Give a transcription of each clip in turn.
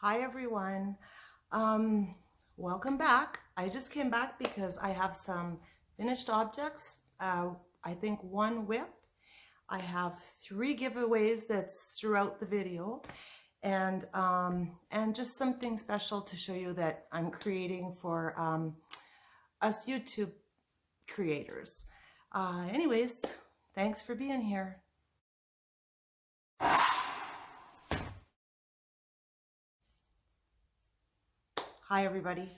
Hi everyone. Welcome back. I just came back because I have some finished objects. I think one WIP. I have 3 giveaways that's throughout the video, and just something special to show you that I'm creating for us YouTube creators. Anyways, thanks for being here. Hi everybody.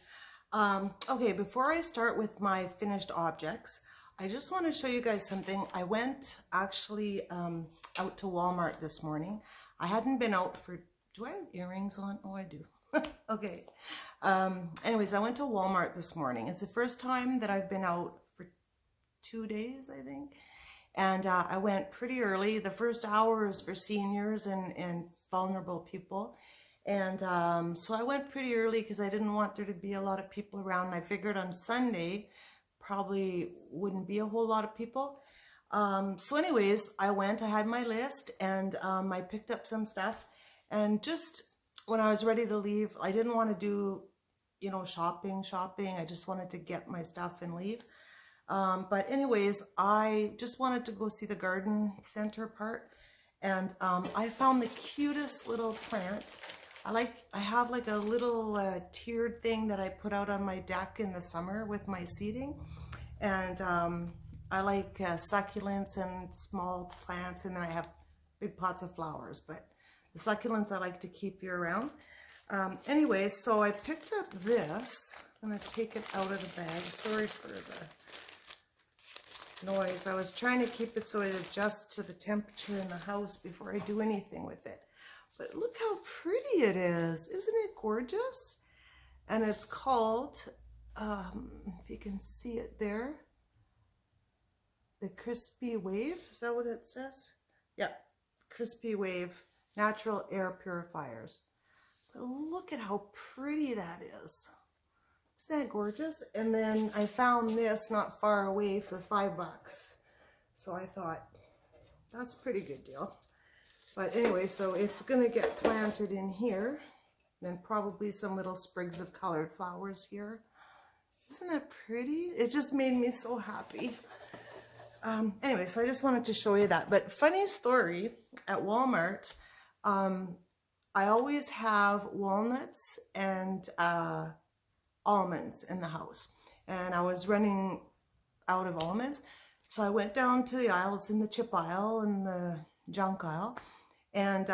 Okay, before I start with my finished objects, I just want to show you guys something. I went actually out to Walmart this morning. I hadn't been out for, do I have earrings on? Oh, I do. Okay. Anyways, I went to Walmart this morning. It's the first time that I've been out for 2 days, I think. And I went pretty early. The first hour is for seniors and vulnerable people. And so I went pretty early because I didn't want there to be a lot of people around. I figured on Sunday probably wouldn't be a whole lot of people. So anyways, I went, I had my list, and I picked up some stuff. And just when I was ready to leave, I didn't want to do, you know, shopping. I just wanted to get my stuff and leave. But anyways, I just wanted to go see the garden center part. And I found the cutest little plant. I have like a little tiered thing that I put out on my deck in the summer with my seating. And I like succulents and small plants, and then I have big pots of flowers. But the succulents I like to keep year round. Anyway, so I picked up this. I'm going to take it out of the bag. Sorry for the noise. I was trying to keep it so it adjusts to the temperature in the house before I do anything with it. But look how pretty it is. Isn't it gorgeous? And it's called, if you can see it there, the Crispy Wave. Is that what it says? Yeah, Crispy Wave Natural Air Purifiers. But look at how pretty that is. Isn't that gorgeous? And then I found this not far away for $5. So I thought, that's a pretty good deal. But anyway, so it's going to get planted in here. Then probably some little sprigs of colored flowers here. Isn't that pretty? It just made me so happy. Anyway, so I just wanted to show you that. But funny story, at Walmart, I always have walnuts and almonds in the house. And I was running out of almonds. So I went down to the aisle. It's in the chip aisle and the junk aisle. And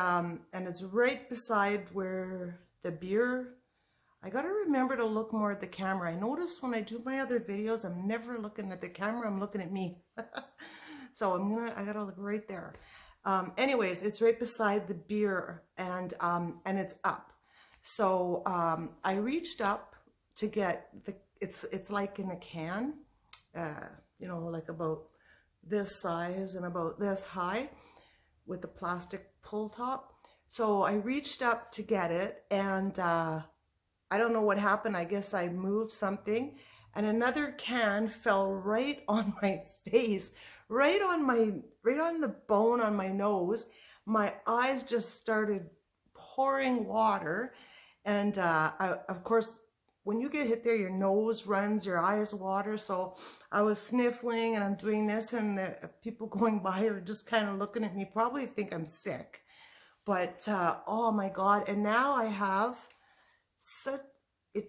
it's right beside where the beer, I gotta remember to look more at the camera. I notice when I do my other videos, I'm never looking at the camera, I'm looking at me. So I gotta look right there. Anyways, it's right beside the beer, and it's up. So I reached up to get it's like in a can, you know, like about this size and about this high, with the plastic pull top. So I reached up to get it, and I don't know what happened. I guess I moved something, and another can fell right on my face, right on the bone on my nose. My eyes just started pouring water, and of course, when you get hit there, your nose runs, your eyes water. So I was sniffling, and I'm doing this, and the people going by are just kind of looking at me, probably think I'm sick. But oh my God. And now I have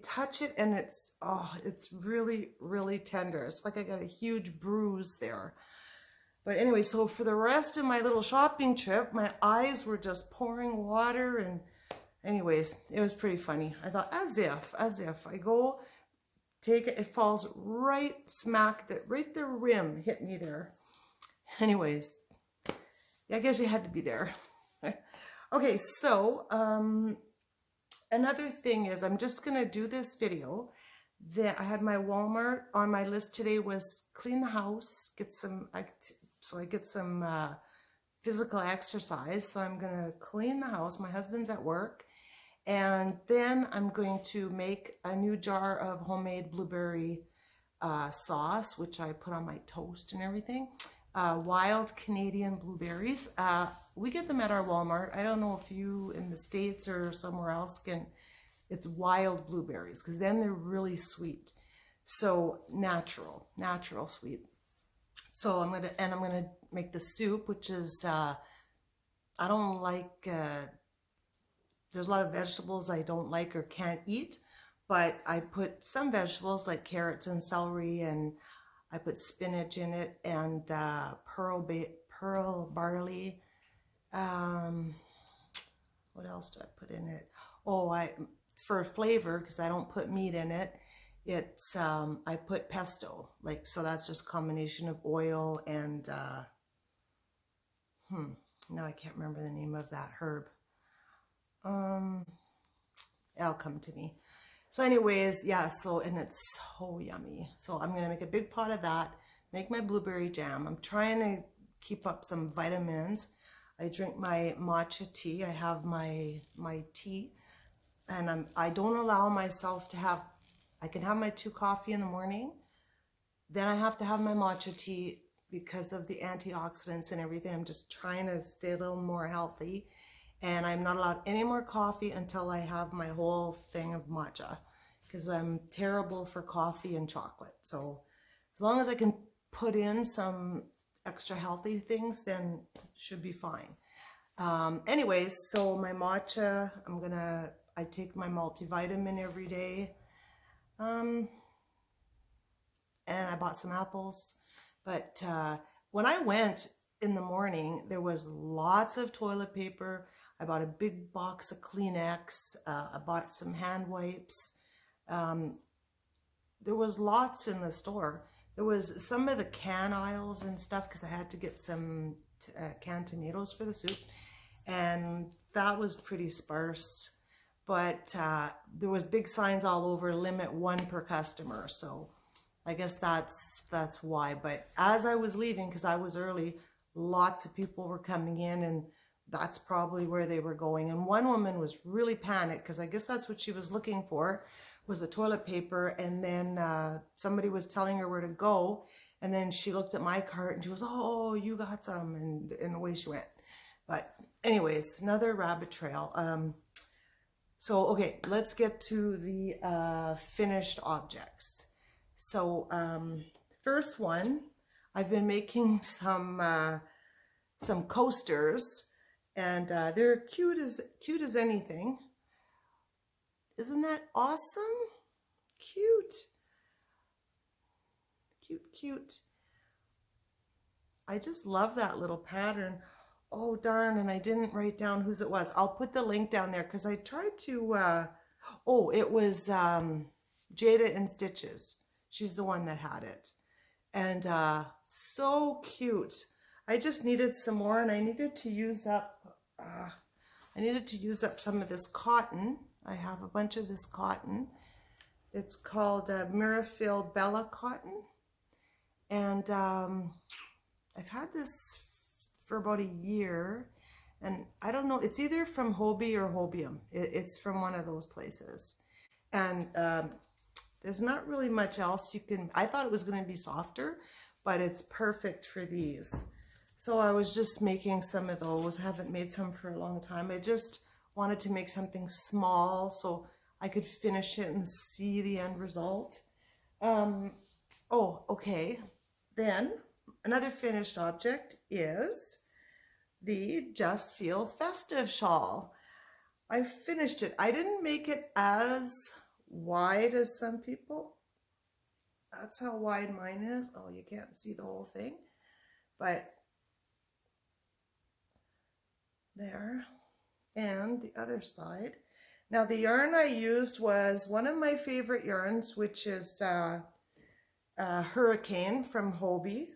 touch it, and it's really, really tender. It's like I got a huge bruise there. But anyway, so for the rest of my little shopping trip, my eyes were just pouring water, and anyways, it was pretty funny. I thought, as if I go take it, it falls right smack, right the rim hit me there. Anyways, yeah, I guess you had to be there. Okay, so another thing is, I'm just gonna do this video. That I had my Walmart on my list today was clean the house, so I get some physical exercise. So I'm gonna clean the house. My husband's at work. And then I'm going to make a new jar of homemade blueberry sauce, which I put on my toast and everything. Wild Canadian blueberries. we get them at our Walmart. I don't know if you in the States or somewhere else can, it's wild blueberries, because then they're really sweet. So natural sweet. So I'm gonna make the soup, which is, I don't like, there's a lot of vegetables I don't like or can't eat, but I put some vegetables like carrots and celery, and I put spinach in it, and pearl barley. What else do I put in it? Oh, for flavor, because I don't put meat in it, it's I put pesto, like, so that's just a combination of oil and now I can't remember the name of that herb. It'll come to me. So anyways, yeah, so, and it's so yummy. So I'm gonna make a big pot of that, make my blueberry jam. I'm trying to keep up some vitamins. I drink my matcha tea. I have my tea, and I don't allow myself to have, I can have my 2 coffee in the morning, then I have to have my matcha tea because of the antioxidants and everything. I'm just trying to stay a little more healthy, and I'm not allowed any more coffee until I have my whole thing of matcha, because I'm terrible for coffee and chocolate. So as long as I can put in some extra healthy things, then it should be fine. Anyways, so my matcha, I take my multivitamin every day. And I bought some apples. But when I went in the morning, there was lots of toilet paper. I bought a big box of Kleenex. I bought some hand wipes. There was lots in the store. There was some of the can aisles and stuff, because I had to get some canned tomatoes for the soup. And that was pretty sparse. But there was big signs all over, limit 1 per customer. So I guess that's why. But as I was leaving, because I was early, lots of people were coming in, and that's probably where they were going. And one woman was really panicked, because I guess that's what she was looking for, was the toilet paper. And then somebody was telling her where to go. And then she looked at my cart and she goes, oh, you got some. And away she went. But anyways, another rabbit trail. So, okay, let's get to the finished objects. So, first one, I've been making some coasters, and they're cute as anything. Isn't that awesome? Cute. Cute. I just love that little pattern. Oh, darn, and I didn't write down whose it was. I'll put the link down there, because I tried to, it was Jayda inStitches. She's the one that had it. And so cute. I just needed some more, and I needed to use up some of this cotton. I have a bunch of this cotton. It's called Mirafil Bella cotton. And I've had this for about a year, and I don't know, it's either from Hobie or Hobium. It's from one of those places. And there's not really much else you can, I thought it was going to be softer, but it's perfect for these. So I was just making some of those. I haven't made some for a long time. I just wanted to make something small so I could finish it and see the end result. Oh, okay. Then another finished object is the Just Feel Festive shawl. I finished it. I didn't make it as wide as some people. That's how wide mine is. Oh, you can't see the whole thing, but there. And the other side. Now the yarn I used was one of my favorite yarns, which is Hurricane from Hobie.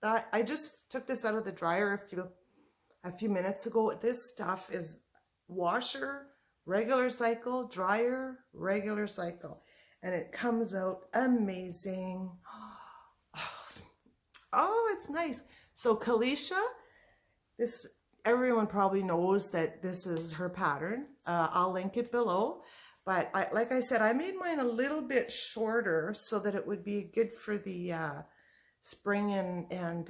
I just took this out of the dryer a few minutes ago. This stuff is washer, regular cycle, dryer, regular cycle, and it comes out amazing. Oh, it's nice. So Caleisha, everyone probably knows that this is her pattern. I'll link it below. But like I said, I made mine a little bit shorter so that it would be good for the spring and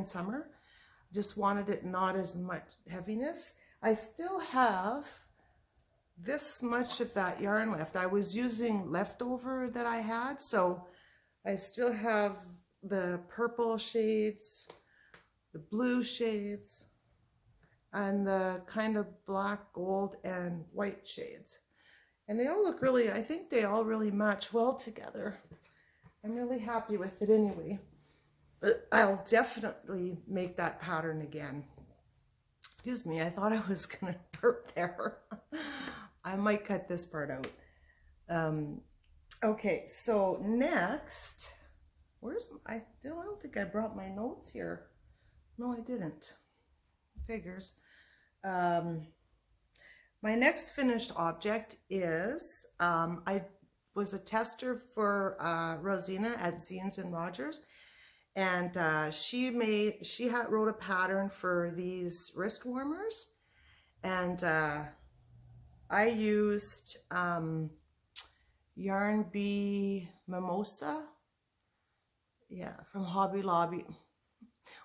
summer. Just wanted it not as much heaviness. I still have this much of that yarn left. I was using leftover that I had, so I still have the purple shades, the blue shades, and the kind of black, gold, and white shades. And they all look really, I think they all really match well together. I'm really happy with it anyway. I'll definitely make that pattern again. Excuse me, I thought I was gonna burp there. I might cut this part out. Okay, so next, I don't think I brought my notes here. No, I didn't. Figures. My next finished object is, I was a tester for Rosina at Zeens and Rogers, and she wrote a pattern for these wrist warmers, and I used Yarn Bee Mimosa, yeah, from Hobby Lobby.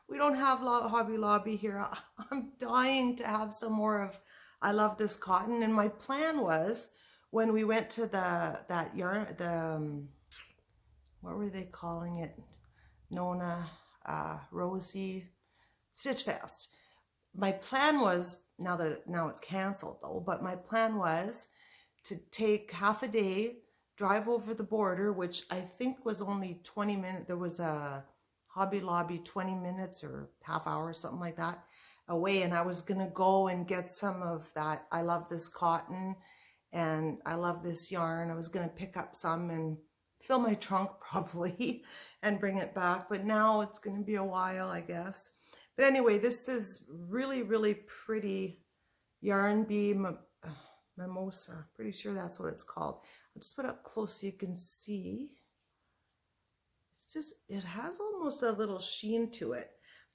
We don't have Hobby Lobby here. I'm dying to have some more of I Love This Cotton. And my plan was when we went to that yarn, what were they calling it? Nona, Rosie, Stitch Fest. My plan was, now it's canceled though, but my plan was to take half a day, drive over the border, which I think was only 20 minutes. There was a Hobby Lobby 20 minutes or half hour, something like that away. And I was going to go and get some of that I Love This Cotton and I Love This Yarn. I was going to pick up some and fill my trunk probably and bring it back. But now it's going to be a while, I guess. But anyway, this is really, really pretty Yarn Bee Mimosa. Pretty sure that's what it's called. I'll just put it up close so you can see. It's just, it has almost a little sheen to it.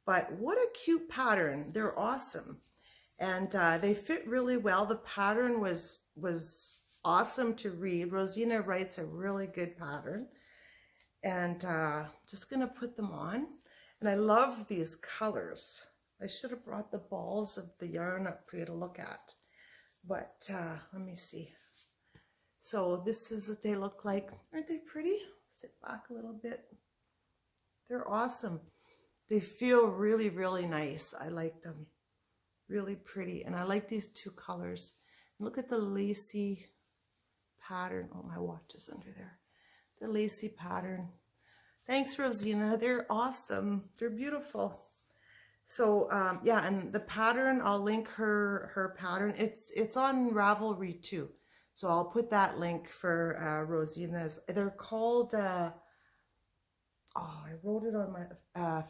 But what a cute pattern. They're awesome. And they fit really well. The pattern was awesome to read. Rosina writes a really good pattern. And just going to put them on. And I love these colors. I should have brought the balls of the yarn up for you to look at. But let me see. So this is what they look like. Aren't they pretty? Sit back a little bit. They're awesome. They feel really, really nice. I like them. Really pretty. And I like these two colors. Look at the lacy pattern. Oh, my watch is under there. The lacy pattern. Thanks, Rosina. They're awesome. They're beautiful. So yeah, and the pattern, I'll link her pattern. It's on Ravelry too. So I'll put that link for Rosina's. They're called, oh, I wrote it on my,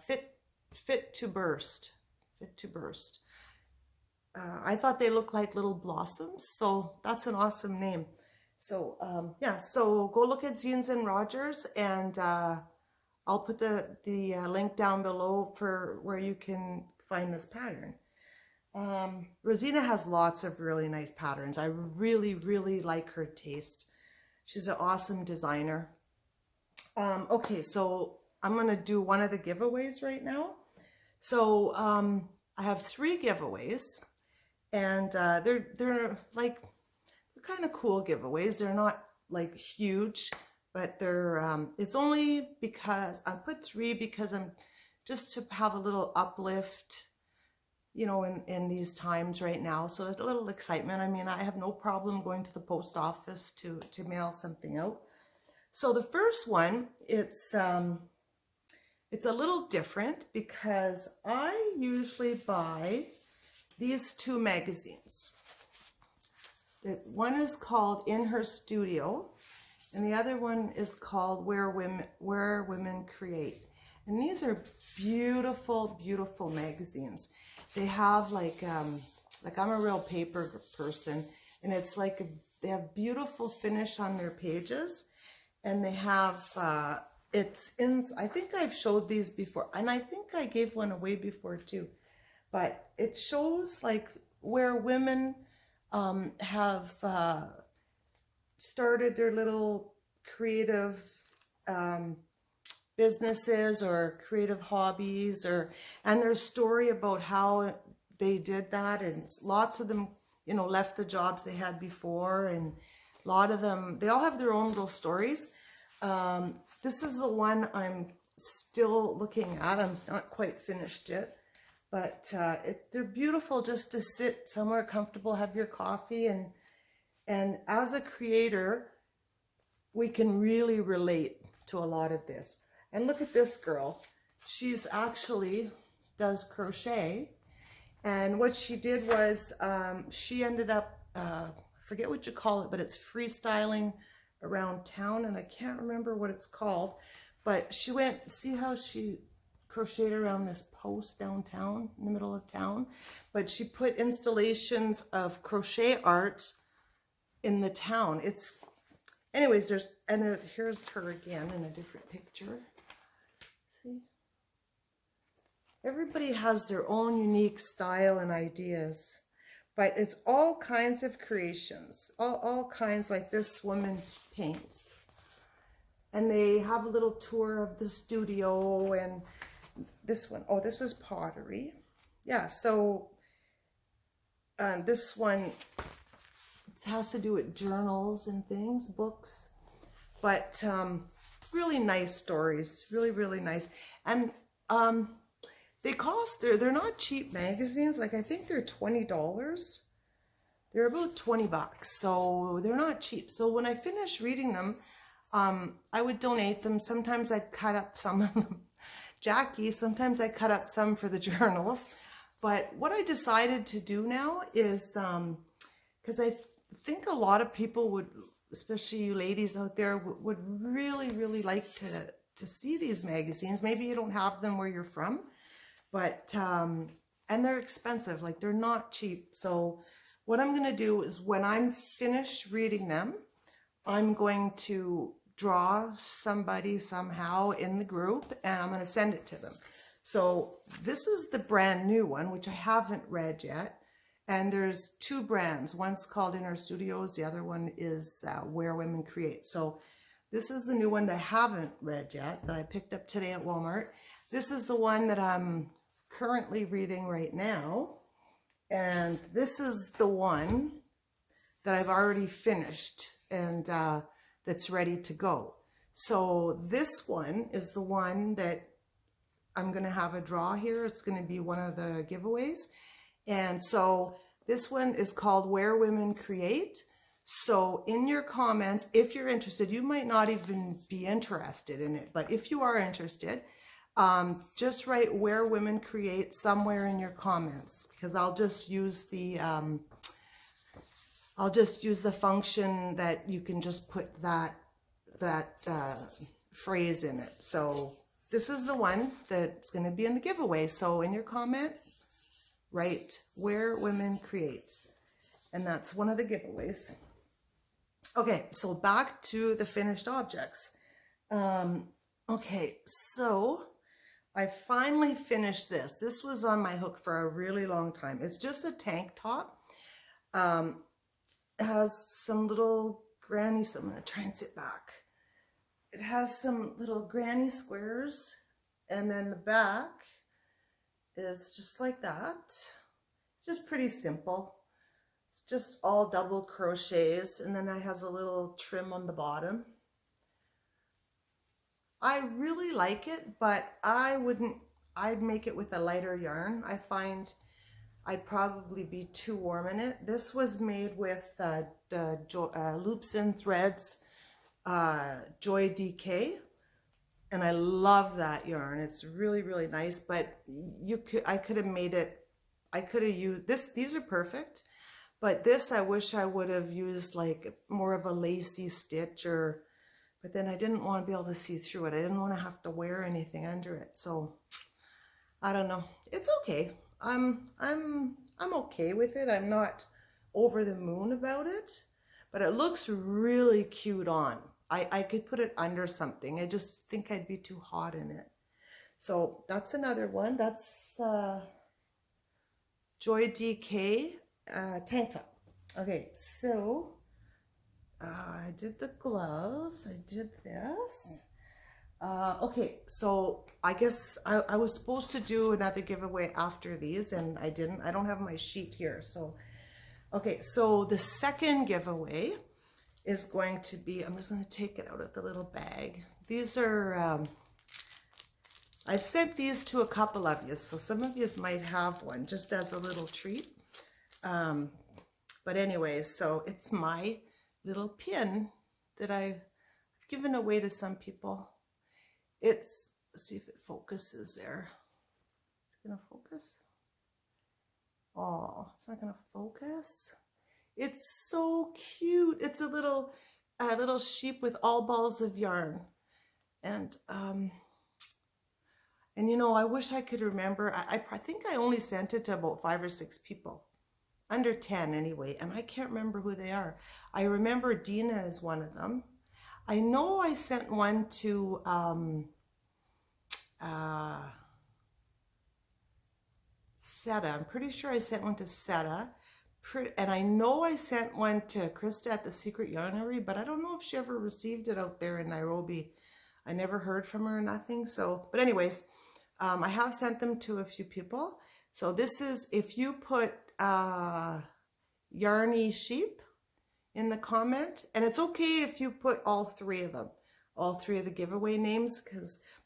Fit to Burst. Fit to Burst. I thought they looked like little blossoms. So that's an awesome name. So yeah, so go look at Zeens and Rogers, and I'll put the link down below for where you can find this pattern. Rosina has lots of really nice patterns. I really, really like her taste. She's an awesome designer. Okay, so I'm going to do one of the giveaways right now. So I have 3 giveaways, and they're kind of cool giveaways. They're not like huge, but they're it's only because I put 3 because I'm just to have a little uplift, you know, in these times right now. So a little excitement. I mean, I have no problem going to the post office to mail something out. So the first one, it's a little different because I usually buy these 2 magazines. One is called In Her Studio, and the other one is called Where Women Create. And these are beautiful, beautiful magazines. They have like I'm a real paper person, and it's like they have beautiful finish on their pages, and they have I think I've showed these before, and I think I gave one away before too, but it shows like where women have started their little creative businesses or creative hobbies, and their story about how they did that, and lots of them, you know, left the jobs they had before, and a lot of them, they all have their own little stories. This is the one I'm still looking at. I'm not quite finished yet, but they're beautiful just to sit somewhere comfortable, have your coffee, and as a creator, we can really relate to a lot of this. And look at this girl. She's actually does crochet. And what she did was she ended up, forget what you call it, but it's freestyling around town. And I can't remember what it's called. But she went, see how she crocheted around this post downtown in the middle of town? But she put installations of crochet art in the town. It's, anyways, here's her again in a different picture. See? Everybody has their own unique style and ideas, but it's all kinds of creations, all kinds, like this woman paints. And they have a little tour of the studio, and this one, oh, this is pottery. Yeah, so this one, it has to do with journals and things, books, but really nice stories, really, really nice. And they cost, they're not cheap magazines. Like, I think they're $20. They're about 20 bucks, so they're not cheap. So when I finish reading them, I would donate them. Sometimes I'd cut up some of them. Jackie, sometimes I cut up some for the journals. But what I decided to do now is, because I think a lot of people would, especially you ladies out there, would really, really like to see these magazines. Maybe you don't have them where you're from, but, and they're expensive, like they're not cheap. So what I'm going to do is when I'm finished reading them, I'm going to draw somebody somehow in the group, and I'm going to send it to them. So this is the brand new one, which I haven't read yet. And there's two brands. One's called Inner Studios. The other one is Where Women Create. So this is the new one that I haven't read yet, that I picked up today at Walmart. This is the one that I'm currently reading right now. And this is the one that I've already finished and that's ready to go. So this one is the one that I'm going to have a draw here. It's going to be one of the giveaways. And so this one is called Where Women Create. So in your comments, if you're interested, you might not even be interested in it, but if you are interested, just write Where Women Create somewhere in your comments, because I'll just use the function that you can just put that phrase in it. So this is the one that's going to be in the giveaway. So in your comment, write Where Women Create, and that's one of the giveaways. Okay, so back to the finished objects. Okay, so I finally finished this. This was on my hook for a really long time. It's just a tank top. It has some little granny, so I'm going to try and sit back. It has some little granny squares, and then the back is just like that. It's just pretty simple. It's just all double crochets, and then it has a little trim on the bottom. I really like it, but I'd make it with a lighter yarn. I find I'd probably be too warm in it. This was made with the Loops and Threads Joy DK, and I love that yarn. It's really, really nice, but I could have made it, I could have used this. These are perfect, but this, I wish I would have used like more of a lacy stitch, but then I didn't want to be able to see through it. I didn't want to have to wear anything under it. So I don't know. It's okay. I'm okay with it. I'm not over the moon about it, but it looks really cute on. I could put it under something. I just think I'd be too hot in it. So that's another one. That's Joy DK tank top. Okay, so I did the gloves. I did this. Okay, so I guess I was supposed to do another giveaway after these, and I didn't. I don't have my sheet here. So, okay, so the second giveaway is going to be, I'm just going to take it out of the little bag. These are, I've sent these to a couple of you, so some of you might have one just as a little treat. But anyways, so it's my little pin that I've given away to some people. Let's see if it focuses there. Is it gonna focus? Oh, it's not gonna focus. It's so cute. It's a little sheep with all balls of yarn. And you know, I wish I could remember. I think I only sent it to about 5 or 6 people. Under 10 anyway, and I can't remember who they are. I remember Dina is one of them. I know I sent one to Seta. I'm pretty sure I sent one to Seta. And I know I sent one to Krista at the Secret Yarnery, but I don't know if she ever received it out there in Nairobi. I never heard from her or nothing. So, but anyways, I have sent them to a few people. So this is, if you put Yarny Sheep in the comment, and it's okay if you put all 3 of them, all 3 of the giveaway names,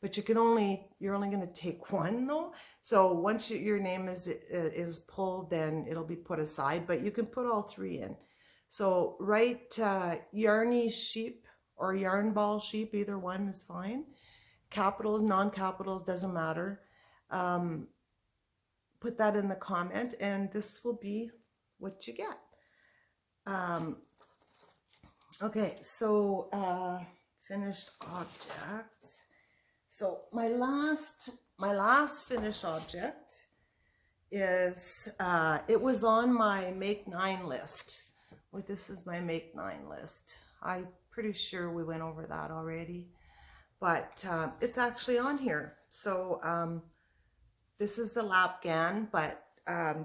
but you're only going to take one though. So once your name is pulled, then it'll be put aside, but you can put all 3 in. So write Yarny Sheep or Yarn Ball Sheep, either one is fine. Capitals, non-capitals, doesn't matter. Put that in the comment, and this will be what you get. Okay, so finished object. So my last finished object is it was on my Make 9 list. Well, this is my Make 9 list. I'm pretty sure we went over that already, but it's actually on here. So this is the lap gan, but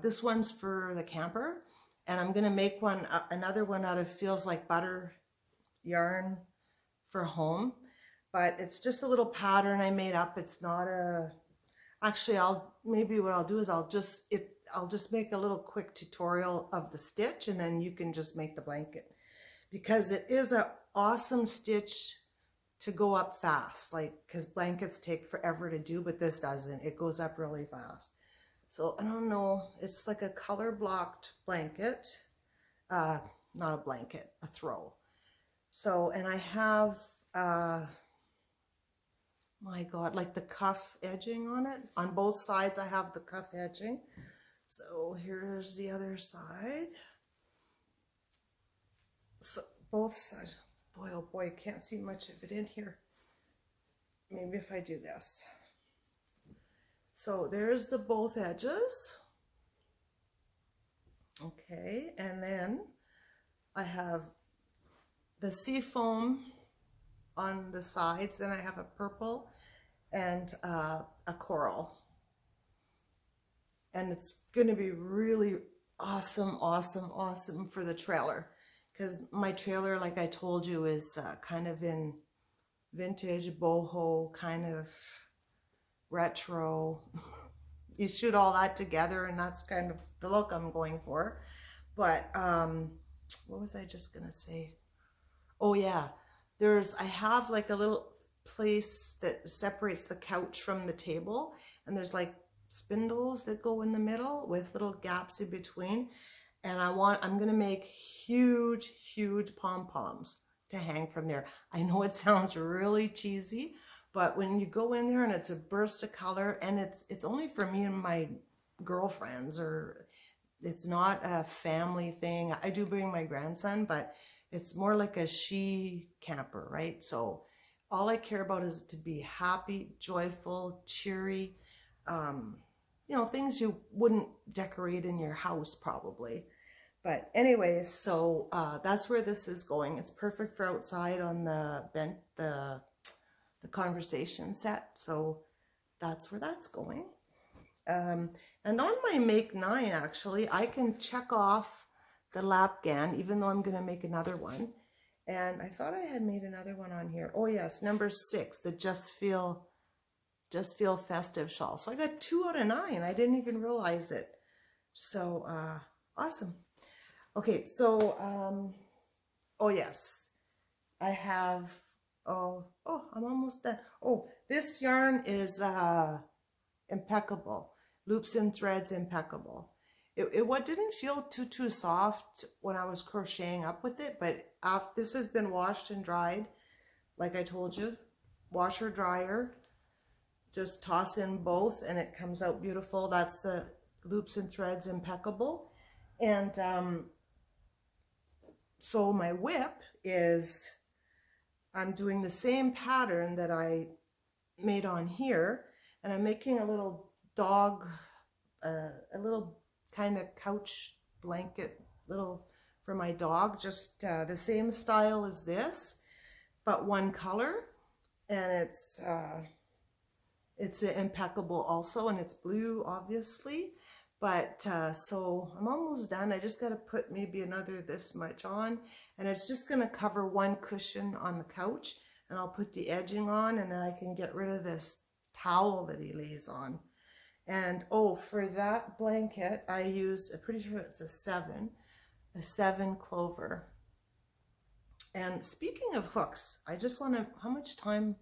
this one's for the camper, and I'm gonna make another one out of Feels Like Butter yarn for home, but it's just a little pattern I made up. It's not actually, maybe what I'll do is I'll just make a little quick tutorial of the stitch, and then you can just make the blanket, because it is an awesome stitch to go up fast, because blankets take forever to do, but this doesn't. It goes up really fast. So I don't know, it's like a color blocked blanket, not a blanket, a throw. So, and I have, my God, like the cuff edging on it. On both sides I have the cuff edging. So here's the other side. So both sides. Boy, oh boy, I can't see much of it in here. Maybe if I do this. So there's the both edges. Okay, and then I have the seafoam on the sides, then I have a purple and a coral. And it's gonna be really awesome, awesome, awesome for the trailer. Because my trailer, like I told you, is kind of in vintage, boho, kind of retro. You shoot all that together, and that's kind of the look I'm going for. But what was I just gonna say? Oh yeah, I have like a little place that separates the couch from the table, and there's like spindles that go in the middle with little gaps in between. And I'm gonna make huge, huge pom-poms to hang from there. I know it sounds really cheesy, but when you go in there and it's a burst of color, and it's only for me and my girlfriends, or it's not a family thing. I do bring my grandson, but it's more like a she camper, right? So all I care about is to be happy, joyful, cheery, you know, things you wouldn't decorate in your house probably. But anyways, so that's where this is going. It's perfect for outside on the conversation set. So that's where that's going. And on my Make 9, actually, I can check off the lap gan, even though I'm going to make another one. And I thought I had made another one on here. Oh yes, number 6, the Just Feel Festive shawl. So I got 2 out of 9. I didn't even realize it. So awesome. Okay, so oh yes, I have, oh, I'm almost done. Oh, this yarn is impeccable. Loops and Threads impeccable. It what didn't feel too soft when I was crocheting up with it, but this has been washed and dried, like I told you, washer dryer. Just toss in both and it comes out beautiful. That's the Loops and Threads impeccable. And so my WIP is, I'm doing the same pattern that I made on here, and I'm making a little dog, a little kind of couch blanket, little for my dog, just the same style as this, but one color, and it's impeccable also, and it's blue obviously. But so I'm almost done. I just got to put maybe another this much on, and it's just going to cover one cushion on the couch, and I'll put the edging on, and then I can get rid of this towel that he lays on. And oh, for that blanket I used, I'm pretty sure it's a 7 clover. And speaking of hooks, I just want to, how much time?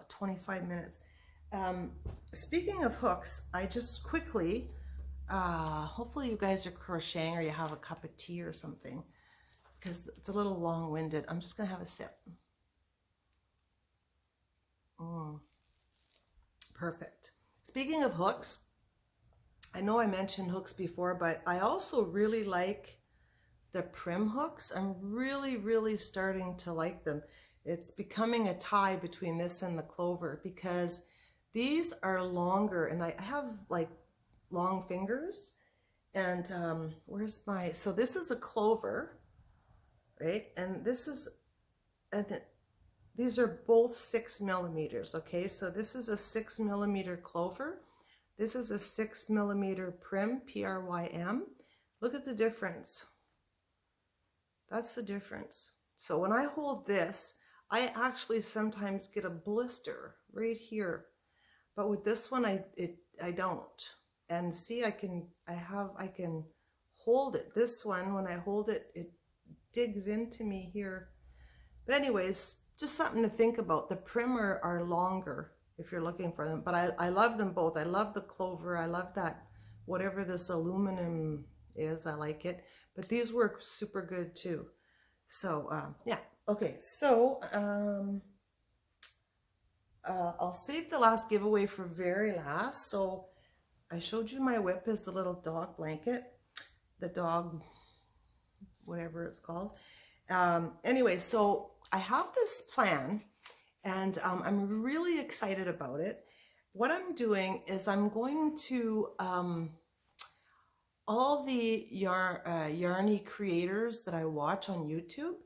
25 minutes. Speaking of hooks, I just quickly, hopefully you guys are crocheting or you have a cup of tea or something, because it's a little long-winded. I'm just gonna have a sip. Perfect. Speaking of hooks, I know I mentioned hooks before, but I also really like the prim hooks. I'm really starting to like them. It's becoming a tie between this and the clover, because these are longer, and I have like long fingers. And where's my, so this is a clover, right? And this is, these are both 6 millimeters, okay? So this is a 6 millimeter clover. This is a 6 millimeter prim, P-R-Y-M. Look at the difference. That's the difference. So when I hold this, I actually sometimes get a blister right here, but with this one I don't. And see, I can hold it. This one, when I hold it, it digs into me here. But anyways, just something to think about. The primer are longer if you're looking for them, but I love them both. I love the clover. I love that, whatever this aluminum is, I like it. But these work super good too. So yeah. Okay, so I'll save the last giveaway for very last. So I showed you my WIP is the little dog blanket, the dog, whatever it's called. Anyway, so I have this plan, and I'm really excited about it. What I'm doing is I'm going to, all the yarny creators that I watch on YouTube,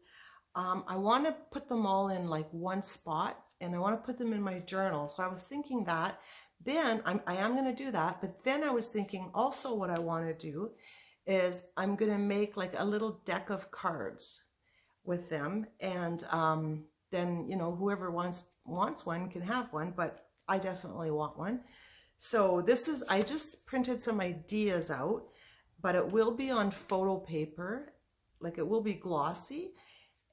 I want to put them all in like one spot, and I want to put them in my journal. So I was thinking that, then I am going to do that. But then I was thinking also what I want to do is I'm going to make like a little deck of cards with them. And then, you know, whoever wants one can have one, but I definitely want one. So this is, I just printed some ideas out, but it will be on photo paper. Like it will be glossy.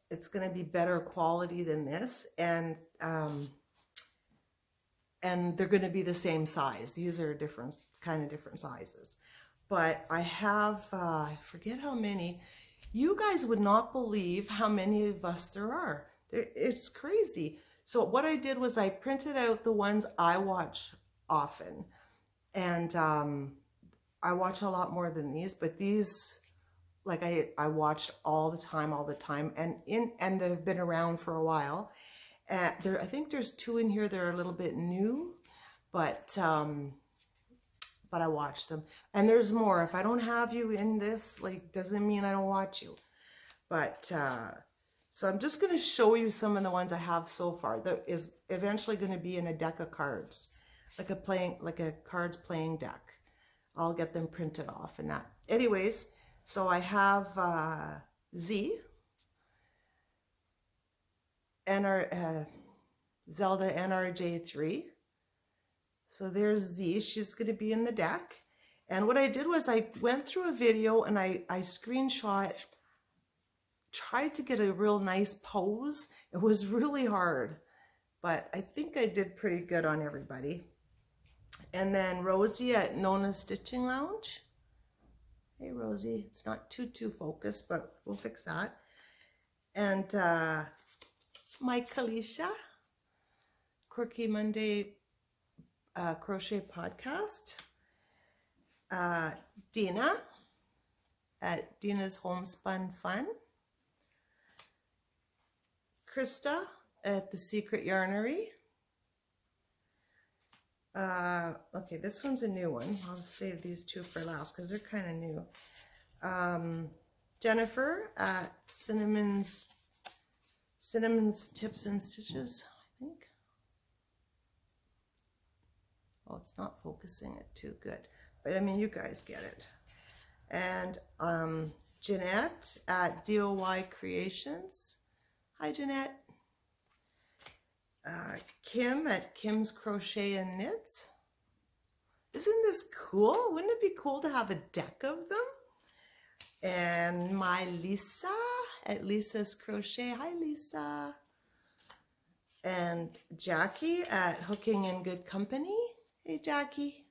It's going to be better quality than this, and they're going to be the same size. These are different sizes, but I have I forget how many. You guys would not believe how many of us there are. It's crazy. So what I did was I printed out the ones I watch often, and I watch a lot more than these, but these, like I watched all the time, and that have been around for a while. I think there's 2 in here that are a little bit new, but I watched them, and there's more. If I don't have you in this, like, doesn't mean I don't watch you. But so I'm just going to show you some of the ones I have so far. That is eventually going to be in a deck of cards, like a cards playing deck. I'll get them printed off and that. Anyways. So I have Z, Zelda NRJ3. So there's Z, she's going to be in the deck. And what I did was I went through a video and I screenshot, tried to get a real nice pose. It was really hard, but I think I did pretty good on everybody. And then Rosie at Nona's Stitching Lounge. Hey Rosie, it's not too focused, but we'll fix that. And my Caleisha, Quirky Monday Crochet Podcast. Dina at Dina's Homespun Fun. Krista at The Secret Yarnery. Okay, this one's a new one. I'll save these two for last because they're kind of new. Jennifer at Cinnamon's Tips and Stitches, I think. Oh, it's not focusing it too good. But I mean, you guys get it. And Jeanette at DOY Creations. Hi, Jeanette. Kim at Kim's Crochet and Knits. Isn't this cool? Wouldn't it be cool to have a deck of them? And my Lisa at Lisa's Crochet. Hi, Lisa. And Jackie at Hooking in Good Company. Hey, Jackie.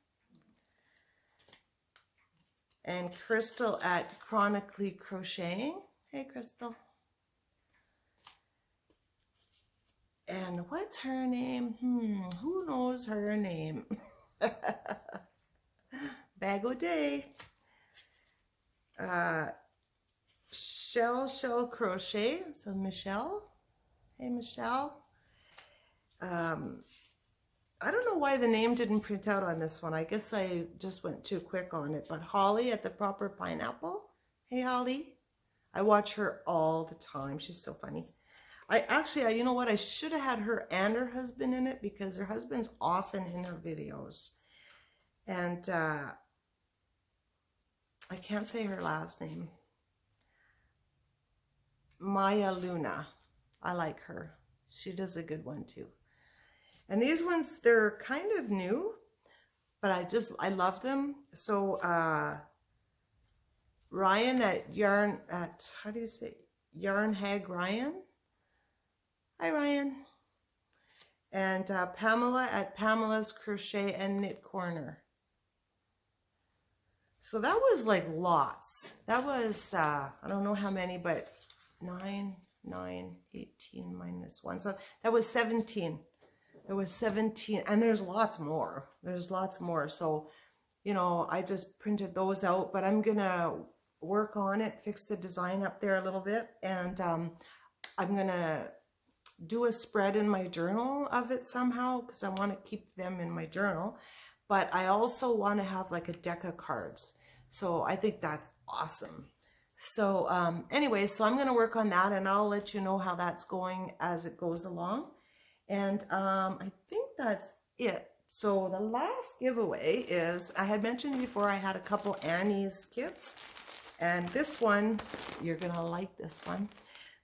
And Crystal at Chronically Crocheting. Hey, Crystal. And what's her name? Who knows her name? Bag o' Day. Shell Crochet. So Michelle. Hey, Michelle. I don't know why the name didn't print out on this one. I guess I just went too quick on it. But Holly at the Proper Pineapple. Hey, Holly. I watch her all the time. She's so funny. You know what? I should have had her and her husband in it because her husband's often in her videos. And I can't say her last name. Maya Luna. I like her. She does a good one too. And these ones, they're kind of new, but I love them. So Ryan at how do you say? Yarn Hag Ryan. Hi, Ryan. And Pamela at Pamela's Crochet and Knit Corner. So that was like lots. That was, I don't know how many, but 9, 18 minus 1. So that was 17. There was 17, and there's lots more. There's lots more. So, you know, I just printed those out, but I'm going to work on it, fix the design up there a little bit, and I'm going to do a spread in my journal of it somehow because I want to keep them in my journal. But I also want to have like a deck of cards. So I think that's awesome. So anyway, so I'm going to work on that, and I'll let you know how that's going as it goes along. And I think that's it. So the last giveaway is, I had mentioned before I had a couple Annie's kits. And this one, you're going to like this one.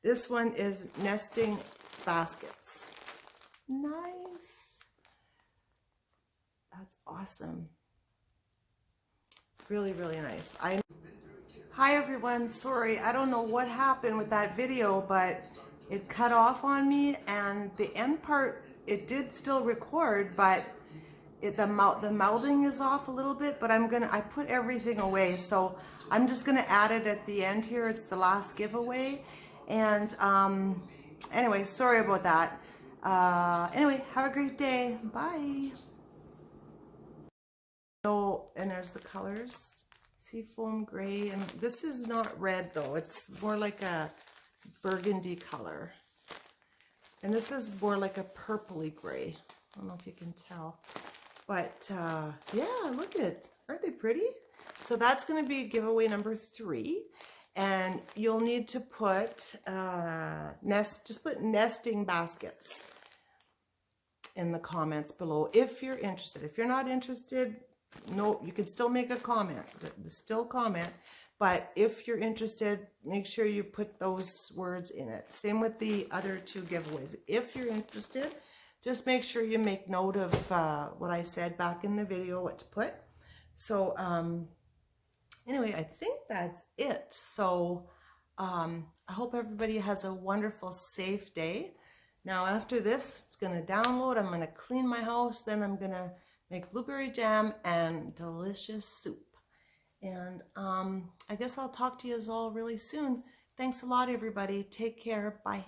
This one is nesting baskets. Nice. That's awesome. Really, really nice. Hi everyone. Sorry, I don't know what happened with that video, but it cut off on me, and the end part, it did still record, but the mouthing is off a little bit, but I put everything away, so I'm just gonna add it at the end here. It's the last giveaway. And anyway, sorry about that. Anyway, have a great day. Bye. Oh, and there's the colors. Seafoam gray, and this is not red though. It's more like a burgundy color. And this is more like a purpley gray. I don't know if you can tell. But yeah, look at it. Aren't they pretty? So that's going to be giveaway number 3. And you'll need to put just put nesting baskets in the comments below if you're interested. If you're not interested, no, you can still make a comment. Still comment, But if you're interested, make sure you put those words in it. Same with the other 2 giveaways. If you're interested, just make sure you make note of what I said back in the video, what to put. So anyway, I think that's it. So I hope everybody has a wonderful, safe day. Now after this, it's going to download. I'm going to clean my house. Then I'm going to make blueberry jam and delicious soup. And I guess I'll talk to you all really soon. Thanks a lot, everybody. Take care. Bye.